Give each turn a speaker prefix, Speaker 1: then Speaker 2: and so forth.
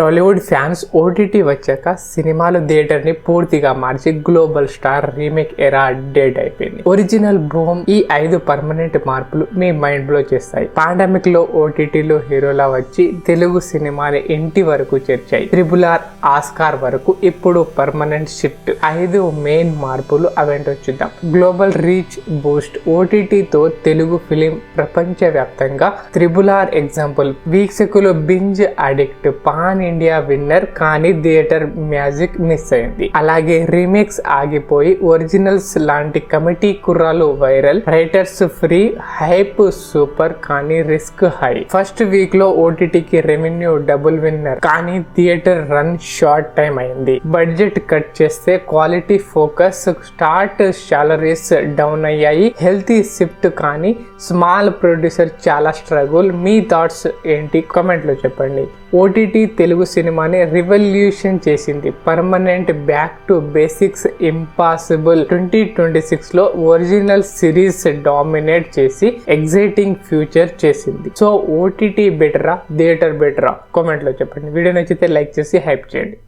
Speaker 1: Tollywood fans OTT వచ్చాక సినిమాలు theatre ని పూర్తిగా మార్చి గ్లోబల్ స్టార్ రీమేక్ ఎరా డేట్ అయిపోయింది. ఒరిజినల్ బూమ్ ఈ 5 పర్మనెంట్ మార్పులు మీ మైండ్ బ్లో చేస్తాయి. పాండమిక్ లో ఓటీటీలో హీరోలా వచ్చి తెలుగు సినిమాని ఇంటి వరకు చేర్చాయి. RRR ఆస్కార్ వరకు ఇప్పుడు పర్మనెంట్ షిఫ్ట్. 5 మెయిన్ మార్పులు అవేంటో చూద్దాం. Global reach boost. ఓటీటీతో తెలుగు ఫిలిం ప్రపంచ వ్యాప్తంగా RRR ఎగ్జాంపుల్. వీక్షకులు binge addict. Pan India winner కానీ థియేటర్ మ్యాజిక్ మిస్ అయింది. అలాగే రీమేక్స్ ఆగిపోయి ఒరిజినల్స్ లాంటి committee Kurrollu viral. Writers free. Hype super కానీ రిస్క్ హై. ఫస్ట్ వీక్ లో ఓటీటీకి రెవెన్యూ డబుల్ విన్నర్ కానీ థియేటర్ రన్ షార్ట్ టైం అయింది. బడ్జెట్ కట్ చేస్తే quality focus. Start salaries down అయ్యాయి. హెల్తీ షిఫ్ట్ కానీ స్మాల్ ప్రొడ్యూసర్ చాలా స్ట్రగుల్. మీ థాట్స్ ఏంటి కామెంట్ లో చెప్పండి. ఓటీటీ తెలుగు సినిమాని రివల్యూషన్ చేసింది. Permanent back to basics impossible. 2026 లో ఒరిజినల్ సిరీస్ డామినేట్ చేసి ఎగ్జైటింగ్ ఫ్యూచర్ చేసింది. సో ఓటీటీ బెటరా థియేటర్ బెటరా కామెంట్ లో చెప్పండి. వీడియో నచ్చితే లైక్ చేసి హైప్ చేయండి.